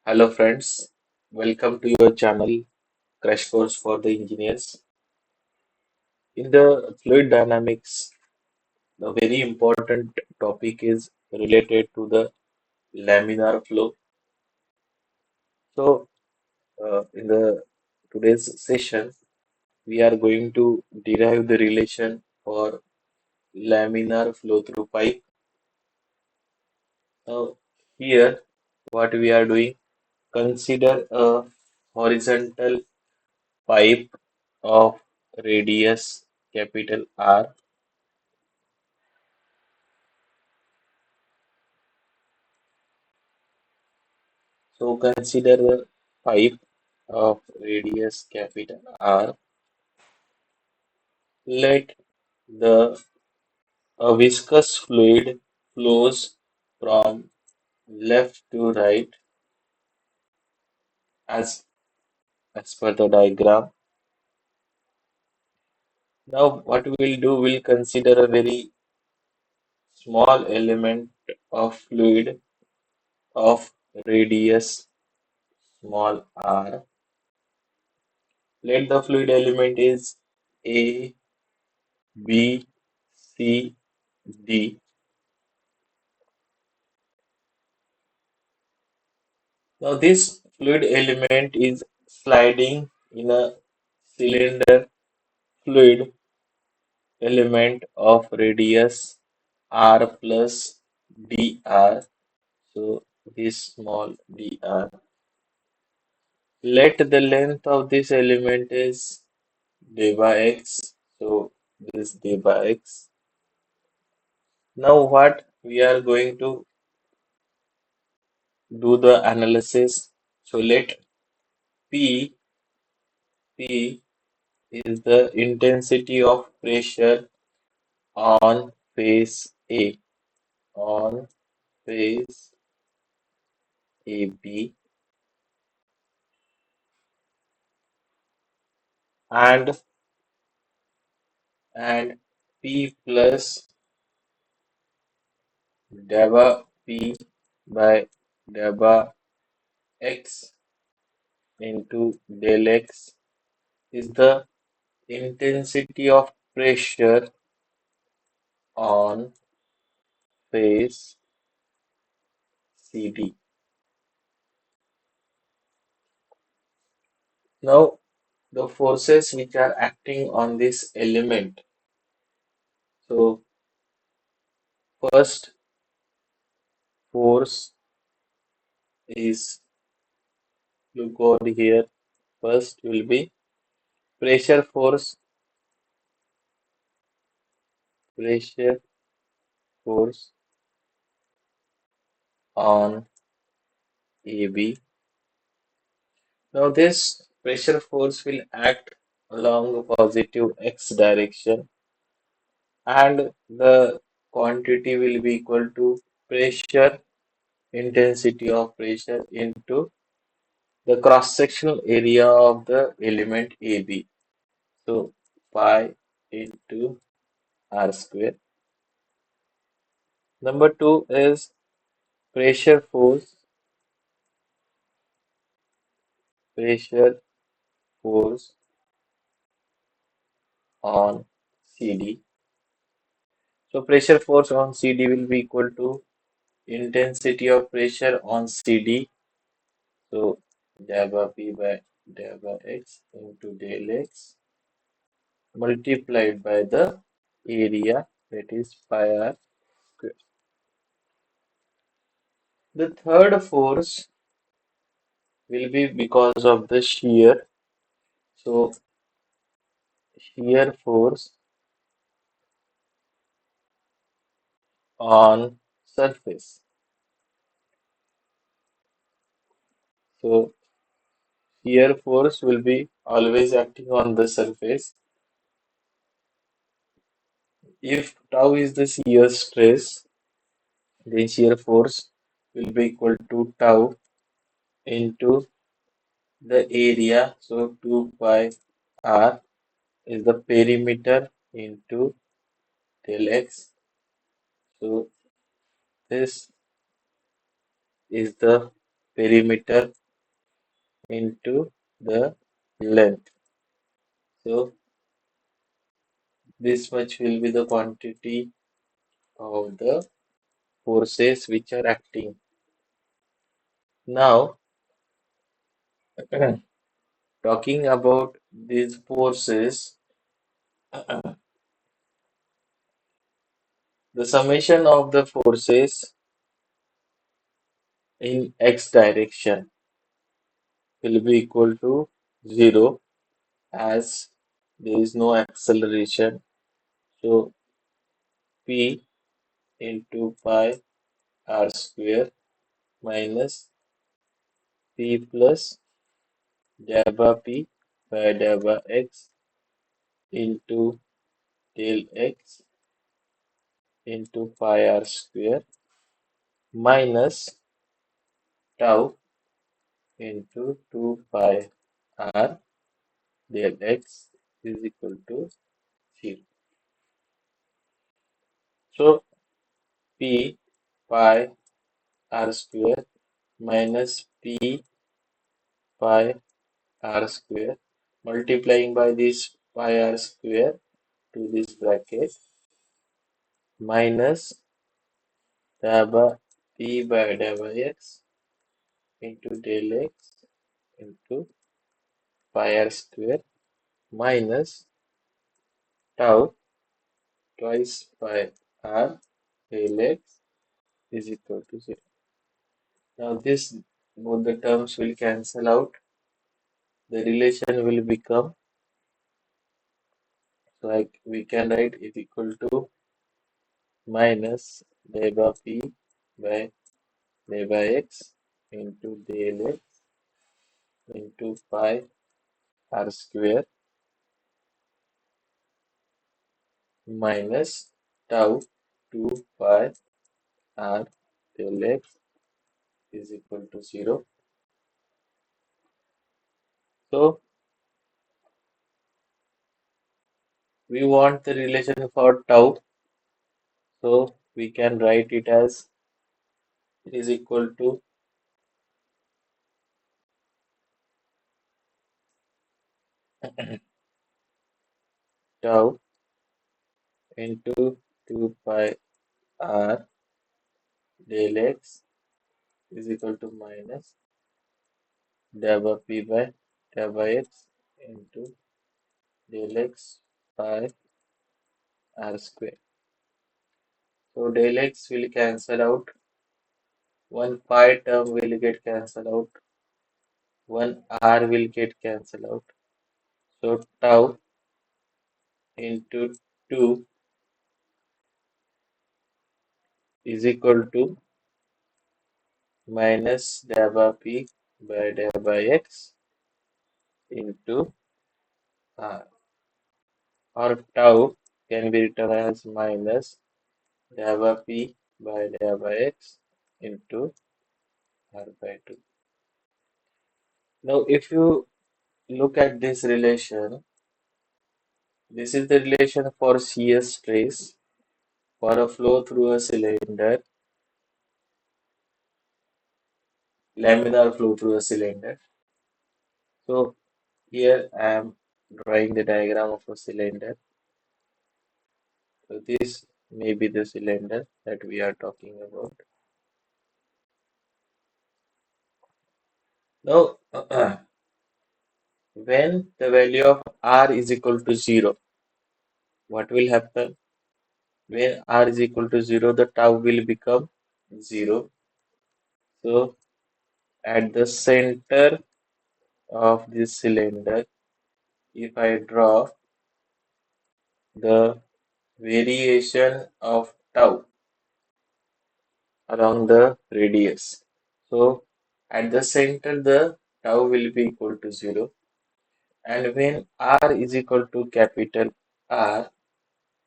Hello friends, welcome to your channel Crash Course for the Engineers. In the fluid dynamics, the very important topic is related to the laminar flow. So, in the today's session, we are going to derive the relation for laminar flow through pipe. Now, here, what we are doing, consider a horizontal pipe of radius capital R. So consider a pipe of radius capital R. Let the a viscous fluid flows from left to right as as per the diagram. Now what we'll do, we'll consider a very small element of fluid of radius small r. Let the fluid element is A, B, C, D. Now this fluid element is sliding in a cylinder fluid element of radius r plus dr. So this small dr. Let the length of this element is d by x. So this d by x. Now what we are going to do the analysis. So let P is the intensity of pressure on face A, on face AB, and and P plus delta P by delta x into del x is the intensity of pressure on face CD. Now, the forces which are acting on this element. So, first force is, look over here, first will be pressure force, pressure force on AB. Now, this pressure force will act along the positive x direction, and the quantity will be equal to pressure, intensity of pressure into the cross-sectional area of the element AB. So, pi into r square. Number two is pressure force, pressure force on CD. So, pressure force on CD will be equal to intensity of pressure on CD. So, delta P by delta X into del X multiplied by the area, that is pi r square. The third force will be because of the shear. So, shear force on surface. So, shear force will be always acting on the surface. If tau is the shear stress, then shear force will be equal to tau into the area. So 2 pi r is the perimeter into del x. So this is the perimeter into the length. So this much will be the quantity of the forces which are acting. Now, talking about these forces, the summation of the forces in x direction will be equal to 0 as there is no acceleration. So P into pi r square minus P plus delta P by delta x into del x into pi r square minus tau into 2 pi r del x is equal to 0. So P pi r square minus P pi r square multiplying by this pi r square to this bracket minus delta P by delta x into del x into pi r square minus tau twice pi r del x is equal to 0. Now this both the terms will cancel out. The relation will become like we can write is equal to minus delta p by delta x into del x into pi r square minus tau 2 pi r del x is equal to 0. So we want the relation for tau, so we can write it as is equal to tau into 2 pi r del x is equal to minus delta p by delta x into del x pi r square. So del x will cancel out, one pi term will get cancelled out, one r will get cancelled out. So tau into 2 is equal to minus delta p by delta x into r, or tau can be written as minus delta p by delta x into r by 2. Now, if you look at this relation, this is the relation for shear stress for a flow through a cylinder, laminar flow through a cylinder. So here I am drawing the diagram of a cylinder. So this may be the cylinder that we are talking about. Now, when the value of r is equal to 0, what will happen? When r is equal to 0, the tau will become 0. So at the center of this cylinder, if I draw the variation of tau along the radius. So at the center, the tau will be equal to 0. And when r is equal to capital R,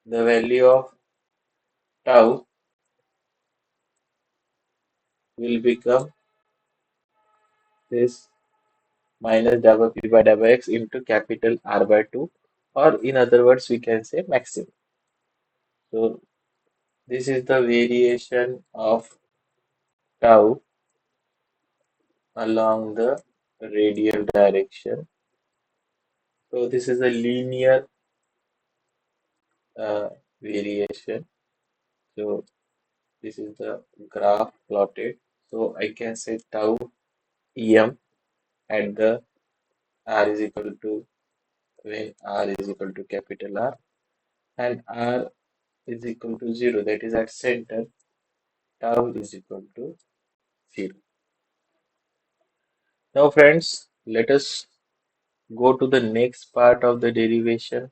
the value of tau will become this minus double p by double x into capital R by 2, or in other words, we can say maximum. So this is the variation of tau along the radial direction. So this is a linear uh, variation. So this is the graph plotted. So I can say tau em at the r is equal to when r is equal to capital R and r is equal to 0, that is at center, tau is equal to 0. Now friends, let us go to the next part of the derivation.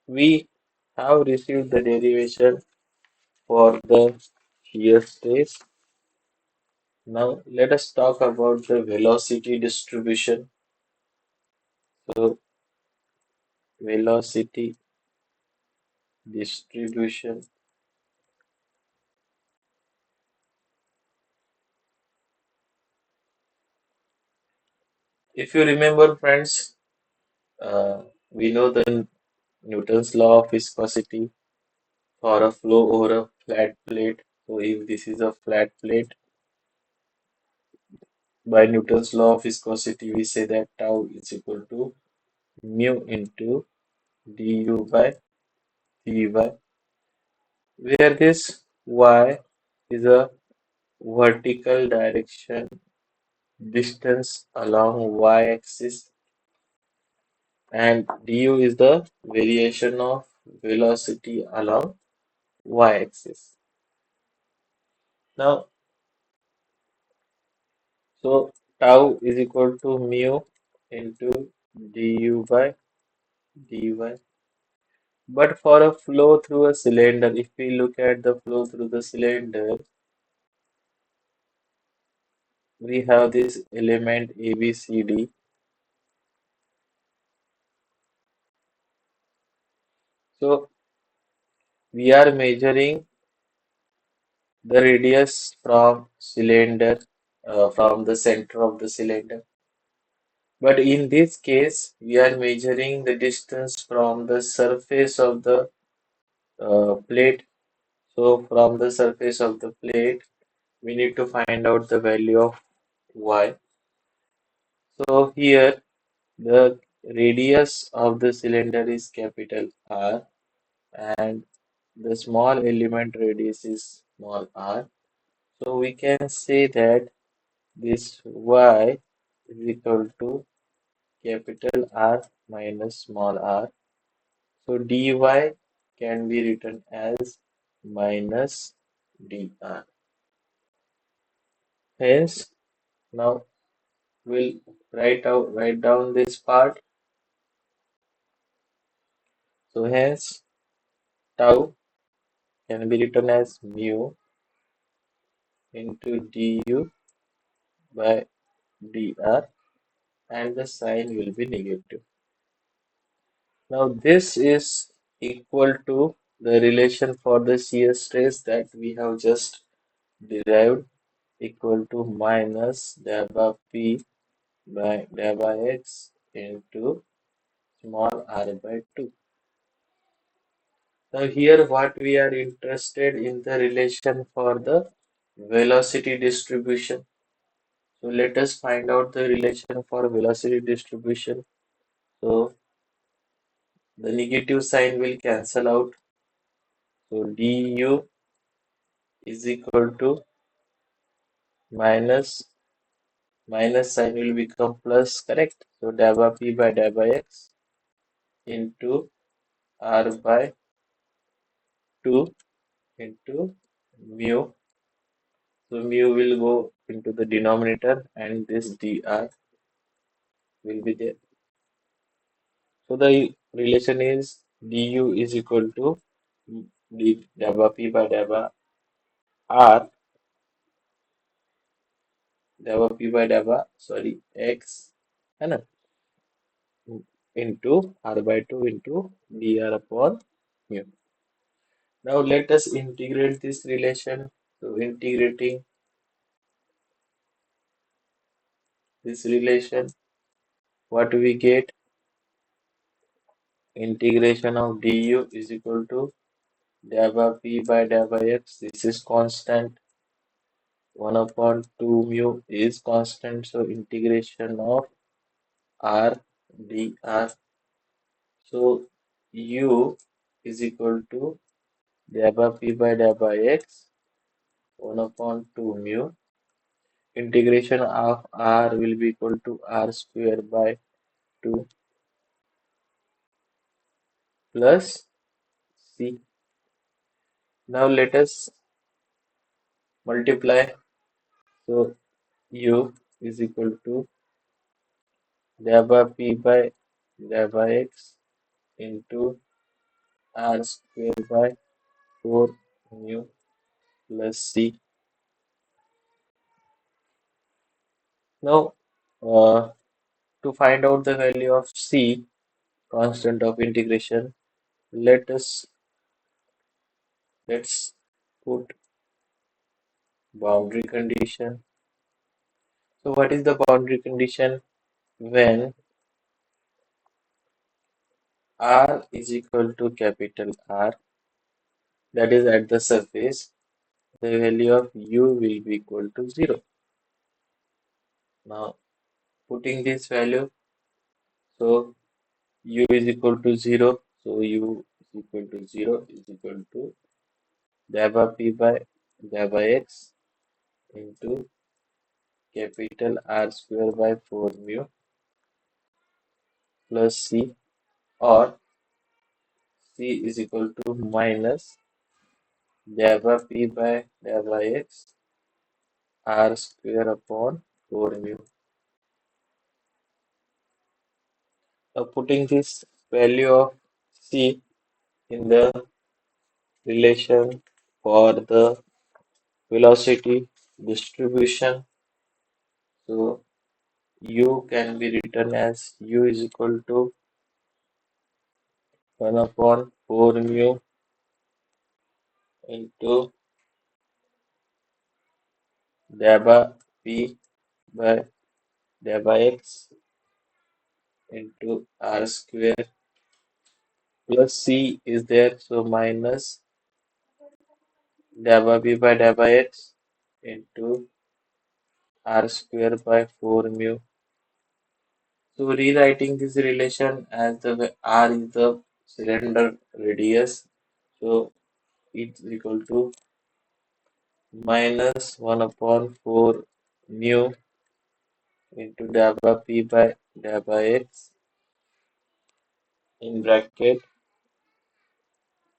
We have received the derivation for the shear stress. Now let us talk about the velocity distribution. So velocity distribution. If you remember, friends, we know the Newton's law of viscosity for a flow over a flat plate. So if this is a flat plate, by Newton's law of viscosity, we say that tau is equal to mu into du by dy, where this y is a vertical direction distance along y-axis and du is the variation of velocity along y-axis. Now, so tau is equal to mu into du by dy. But for a flow through a cylinder, if we look at the flow through the cylinder, we have this element ABCD. So we are measuring the radius from cylinder, from the center of the cylinder. But in this case, we are measuring the distance from the surface of the plate. So from the surface of the plate, we need to find out the value of y. So here, the radius of the cylinder is capital R and the small element radius is small r. So we can say that this y is equal to capital R minus small r. So dy can be written as minus dr. Hence, now we'll write down this part. So hence tau can be written as mu into du by dr and the sign will be negative. Now this is equal to the relation for the shear stress that we have just derived, equal to minus delta p by delta x into small r by 2. Now here what we are interested in the relation for the velocity distribution. So let us find out the relation for velocity distribution. So the negative sign will cancel out. So du is equal to minus minus sign will become plus, correct? So delta p by delta x into r by 2 into mu. So mu will go into the denominator and this dr will be there. So the relation is du is equal to d delta p by delta r delta p by delta sorry x है ना into r by 2 into dr upon mu. Now let us integrate this relation. So integrating this relation, what we get? Integration of du is equal to delta p by delta x. This is constant 1 upon 2 mu is constant, so integration of r dr. So u is equal to delta p by delta x 1 upon 2 mu. Integration of r will be equal to r square by 2 plus c. Now let us multiply. So u is equal to delta p by delta x into r square by 4 mu plus c. Now, to find out the value of c, constant of integration, let's put boundary condition. So, what is the boundary condition? When r is equal to capital R, that is at the surface, the value of u will be equal to 0. Now, putting this value, so u is equal to 0, so u is equal to 0 is equal to delta p by delta x into capital R square by 4 mu plus c, or c is equal to minus delta p by delta x R square upon 4 mu. Now putting this value of c in the relation for the velocity distribution, so u can be written as u is equal to 1 upon 4 mu into delta p by delta x into r square plus c is there, so minus delta p by delta x into r square by 4 mu. So rewriting this relation as the r is the cylinder radius, so it's equal to minus 1 upon 4 mu into delta p by delta x in bracket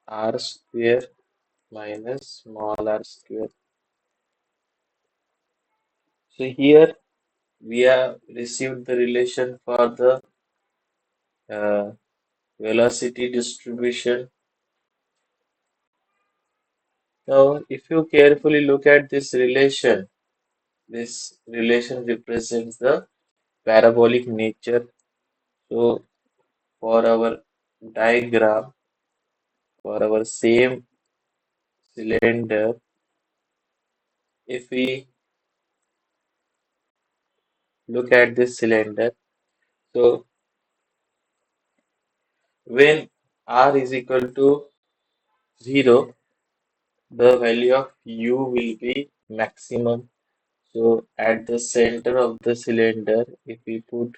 r square minus small r square. So here we have received the relation for the uh, velocity distribution. Now, if you carefully look at this relation represents the parabolic nature. So, for our diagram, for our same cylinder, if we look at this cylinder, so when r is equal to 0, the value of u will be maximum. So at the center of the cylinder, if we put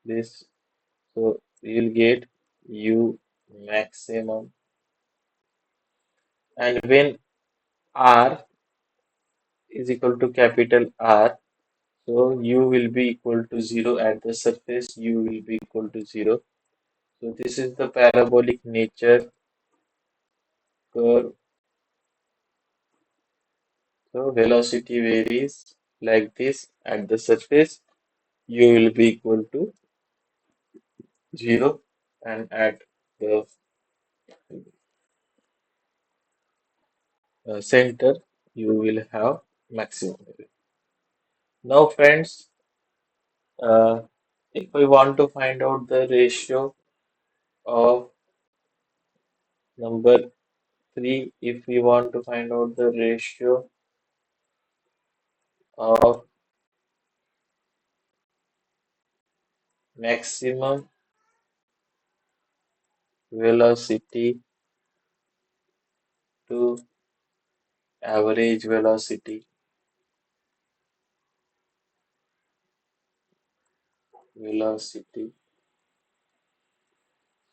this, so we will get u maximum. And when r is equal to capital R, so u will be equal to 0 at the surface, u will be equal to 0. So this is the parabolic nature curve. So velocity varies like this at the surface, u will be equal to 0, and at the center you will have maximum. Now friends, uh, if we want to find out the ratio of number 3, if we want to find out the ratio of maximum velocity to average velocity, velocity.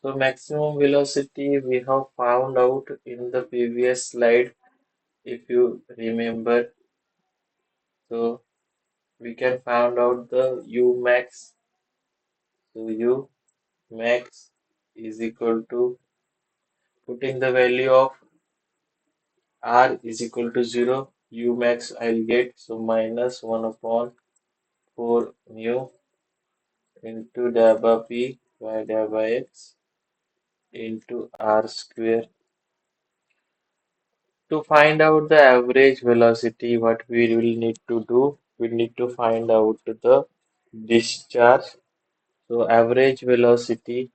So maximum velocity we have found out in the previous slide, if you remember. So we can find out the U max. So U max is equal to, putting the value of R is equal to 0, U max I'll get, so minus 1 upon 4 mu into delta P by delta X into R square. To find out the average velocity, what we will need to do, we need to find out the discharge. So average velocity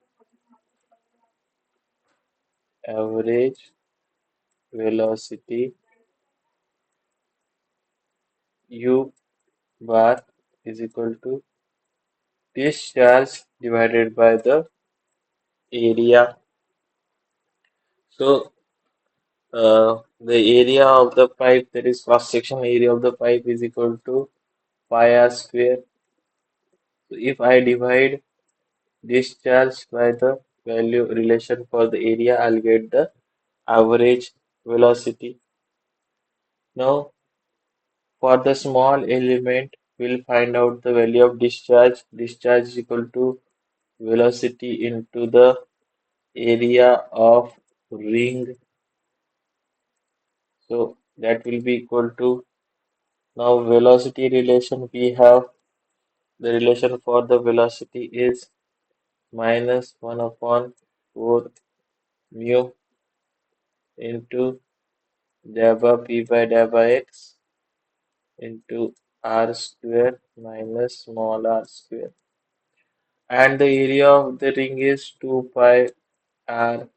U bar is equal to discharge divided by the area. So the area of the pipe, that is cross section area of the pipe, is equal to pi r square. So if I divide discharge by the value relation for the area, I'll get the average velocity. Now for the small element, we'll find out the value of discharge. Discharge is equal to velocity into the area of ring. So that will be equal to, now velocity relation we have, the relation for the velocity is minus 1 upon 4 mu into delta p by delta x into r square minus small r square. And the area of the ring is 2 pi r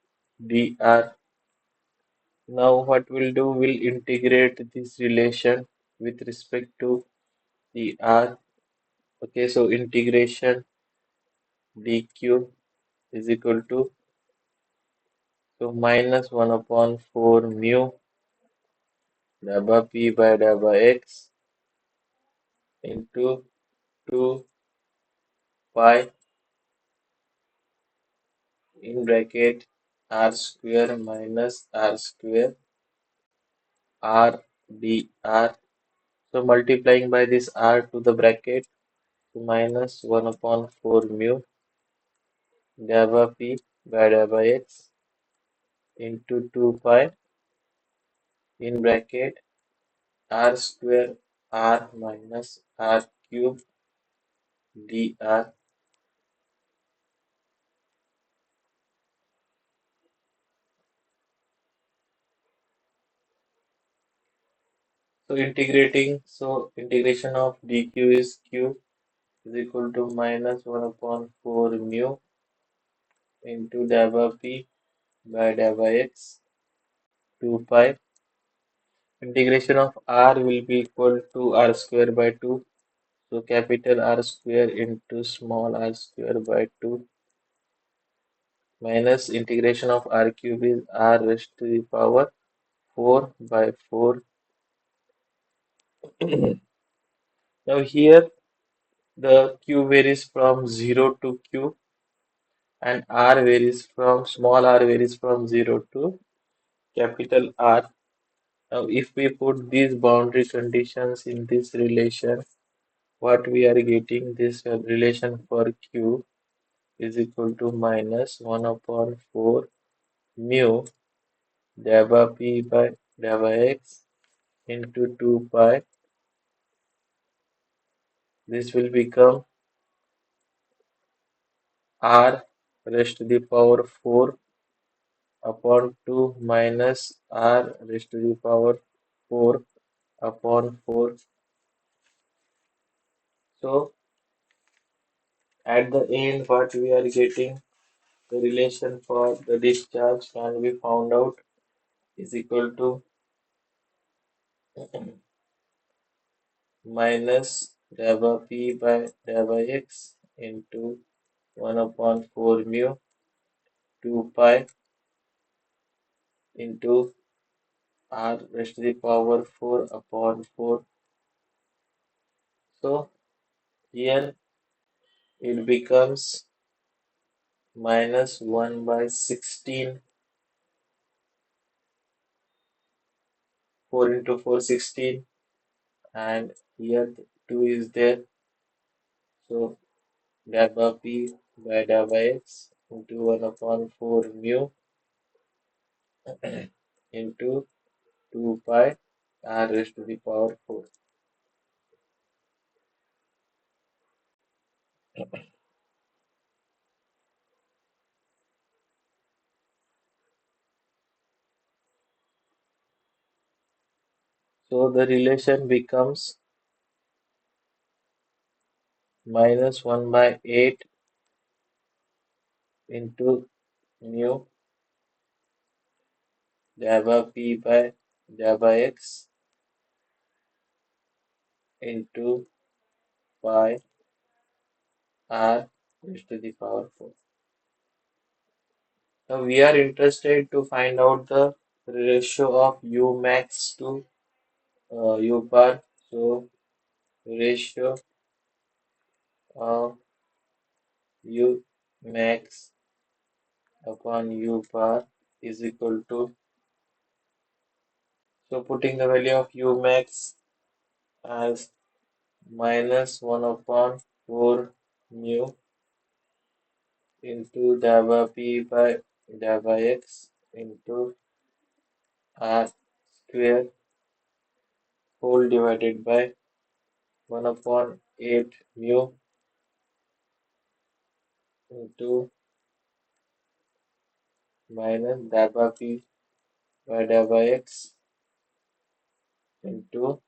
dr. Now what we'll do, we'll integrate this relation with respect to the r. Okay, so integration dq is equal to, so minus 1 upon 4 mu delta p by delta x into 2 pi in bracket r square minus r square r dr. So multiplying by this r to the bracket, so minus 1 upon 4 mu delta p by delta x into 2 pi in bracket r square r minus r cube dr. So integrating, so integration of dq is q is equal to minus 1 upon 4 mu into delta p by delta x 2 pi. Integration of r will be equal to r square by 2. So capital R square into small r square by 2 minus integration of r cube is r raised to the power 4 by 4. Now here the q varies from 0 to q and r varies from, small r varies from 0 to capital R. Now if we put these boundary conditions in this relation, what we are getting, this relation for q is equal to minus 1 upon 4 mu delta p by delta x into 2 pi. This will become r raised to the power 4 upon 2 minus r raised to the power 4 upon 4. So at the end, what we are getting, the relation for the discharge can be found out is equal to minus delta p by delta x into 1 upon 4 mu 2 pi into r raised to the power 4 upon 4. So here it becomes minus 1 by 16, 4 into 4, 16, and here 2 is there, so delta p by delta x into 1 upon 4 mu into 2 pi r raised to the power 4. So the relation becomes minus 1 by 8 into mu delta p by delta x into pi r raised to the power 4. Now we are interested to find out the ratio of u max to u bar. So ratio of u max upon u bar is equal to, so putting the value of u max as minus 1 upon 4 mu into delta p by delta x into r square whole divided by 1 upon 8 mu into minus delta p by delta x into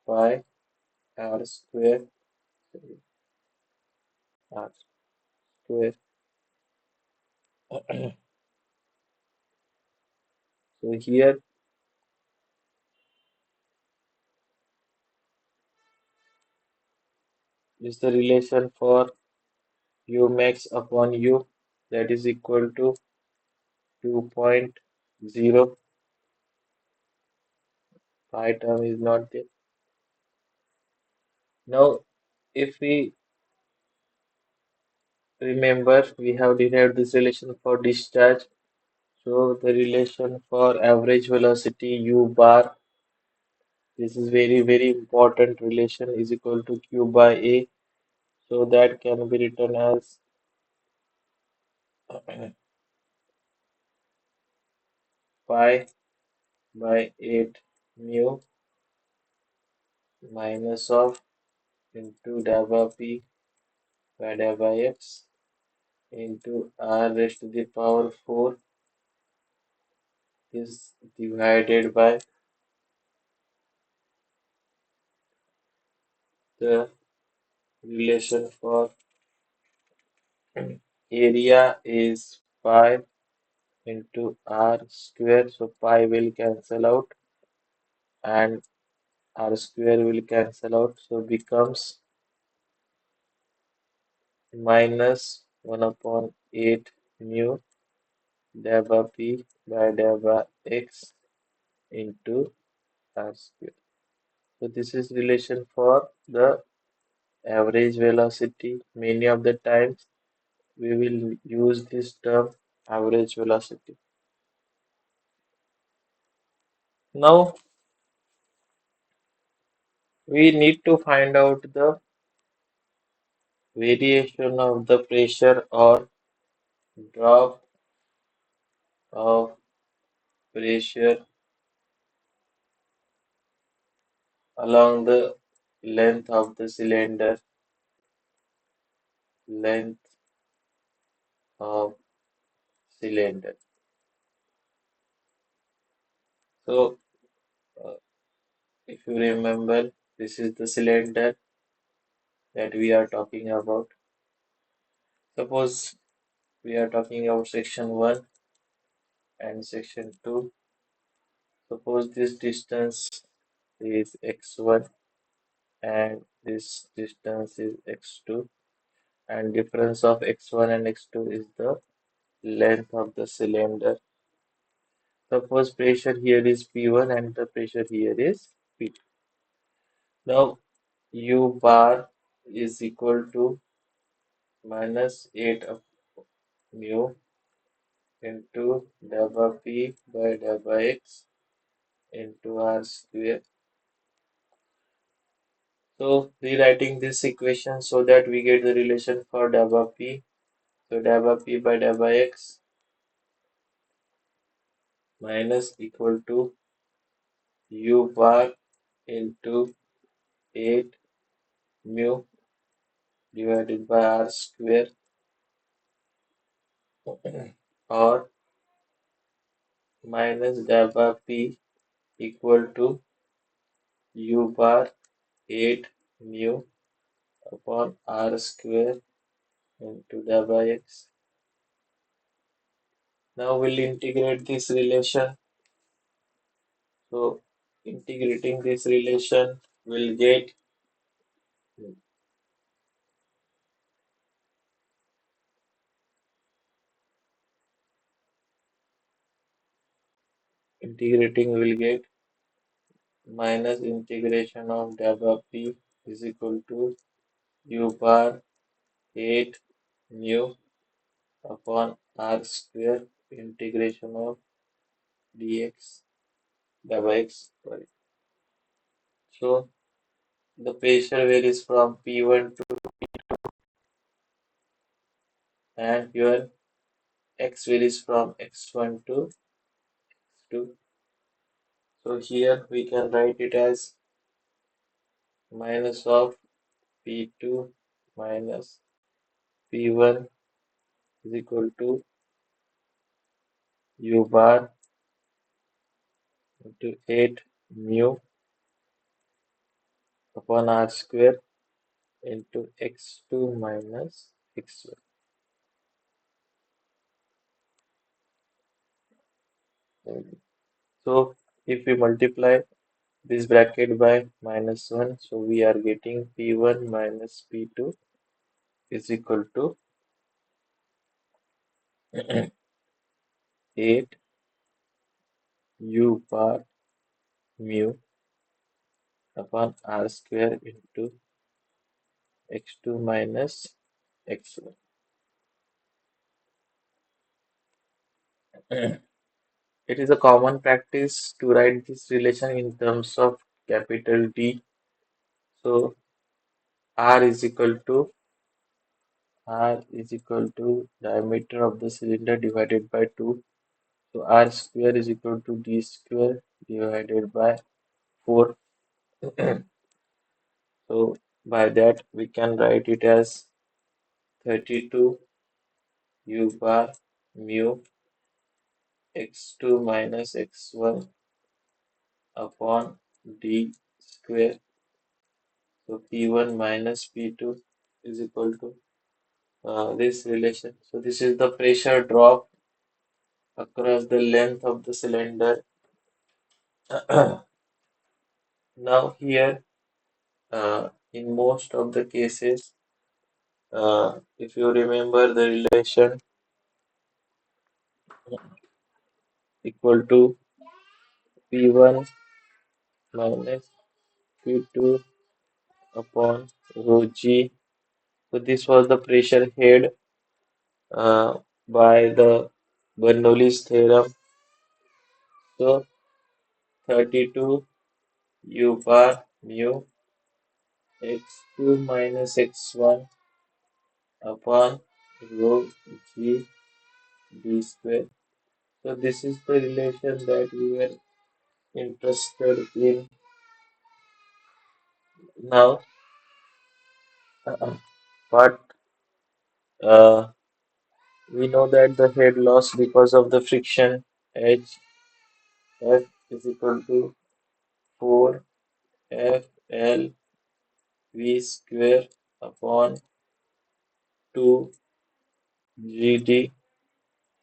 pi r square, r square. So here is the relation for u max upon u, that is equal to 2.0. Pi term is not there. Now, if we remember, we have derived this relation for discharge. So the relation for average velocity u bar, this is very important relation, is equal to q by a. So that can be written as pi by 8 mu minus of into delta p by delta x into r raised to the power 4 is divided by the relation for area is pi into r square, so pi will cancel out and r square will cancel out, so becomes minus 1 upon 8 mu delta p by delta x into r square. So this is relation for the average velocity. Many of the times we will use this term average velocity. Now we need to find out the variation of the pressure or drop of pressure along the length of the cylinder, length of cylinder. So uh, if you remember, this is the cylinder that we are talking about. Suppose we are talking about section 1 and section 2. Suppose this distance is x1 and this distance is x2, and difference of x1 and x2 is the length of the cylinder. Suppose pressure here is P1 and the pressure here is P2. Now U bar is equal to minus 8 of mu into delta P by delta X into R square. So rewriting this equation so that we get the relation for delta P. So delta P by delta X minus equal to U bar into 8 mu divided by R square or minus delta P equal to U bar 8 mu upon R square into delta X. Now we'll integrate this relation. So integrating this relation will get minus integration of delta P is equal to U bar 8 mu upon R square integration of dx delta x. Sorry. So the pressure varies from P1 to and here x varies from x1 to x2. So here we can write it as minus of P2 minus P1 is equal to U bar into 8 mu upon R square into x2 minus x1. So if we multiply this bracket by minus 1, so we are getting P1 minus P2 is equal to 8 U bar mu upon R square into x2 minus x1. It is a common practice to write this relation in terms of capital D. So R is equal to diameter of the cylinder divided by 2. So R square is equal to D square divided by 4. So by that we can write it as 32 U bar mu x2 minus x1 upon D square. So P1 minus P2 is equal to this relation. So this is the pressure drop across the length of the cylinder. Now here, in most of the cases, if you remember the relation equal to P1 minus P2 upon rho G. So this was the pressure head by the Bernoulli's theorem. So 32 U bar mu x2 minus x1 upon rho G d square. So this is the relation that we were interested in now. But uh, we know that the head loss because of the friction H F is equal to 4 F L V square upon 2 GD.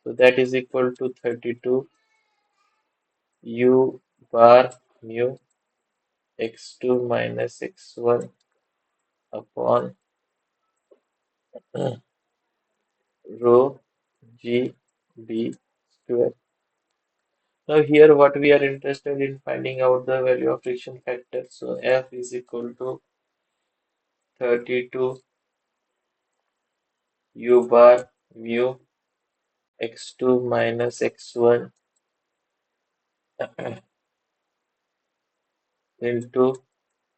So that is equal to 32 U bar mu x2 minus x1 upon rho G B square. Now here what we are interested in finding out the value of friction factor. So F is equal to 32 u bar mu x2 minus x1 into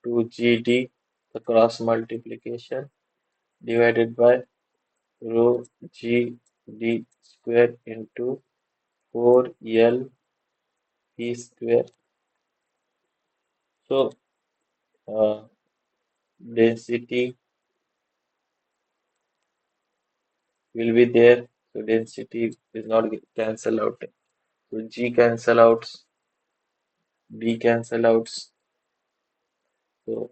2gd, the cross multiplication, divided by rho g d square into 4l p square. So uh, density will be there. So density is not cancel out. So g cancel outs, d cancel outs. So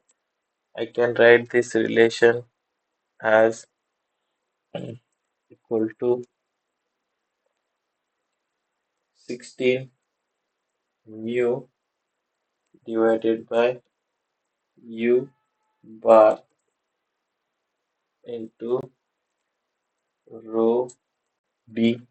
I can write this relation as equal to 16 mu divided by u bar into rho b.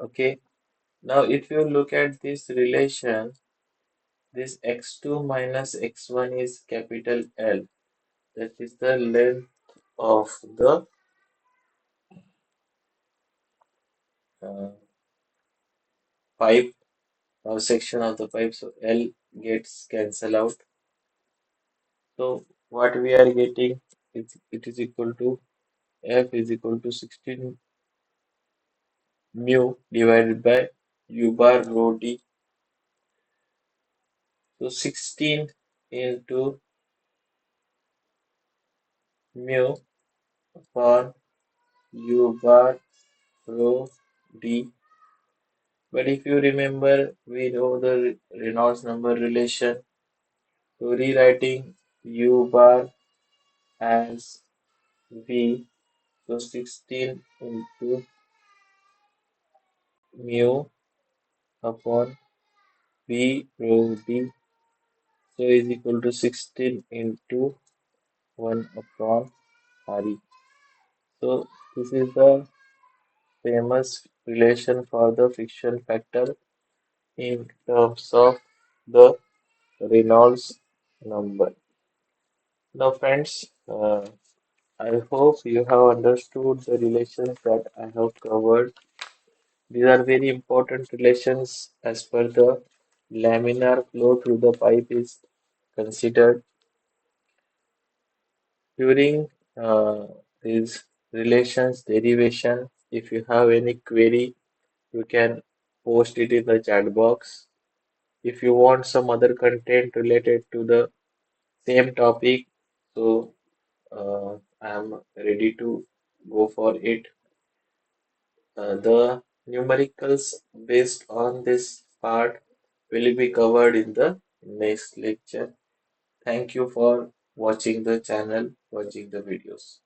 Okay. Now if you look at this relation, this x2 minus x1 is capital L. That is the length of the uh, pipe or section of the pipe. So L gets cancelled out. So what we are getting is it is equal to F is equal to 16 mu divided by u bar rho d. So 16 into mu upon u bar rho d. But if you remember, we know the Reynolds number relation. So rewriting u bar as v, so 16 into mu upon v rho d, so is equal to 16 into 1 upon re. So this is the famous relation for the friction factor in terms of the Reynolds number. Now, friends, I hope you have understood the relations that I have covered. These are very important relations as per the laminar flow through the pipe is considered. During these relations derivation, if you have any query, you can post it in the chat box. If you want some other content related to the same topic, so I am ready to go for it. The numericals based on this part will be covered in the next lecture. Thank you for watching the channel, watching the videos.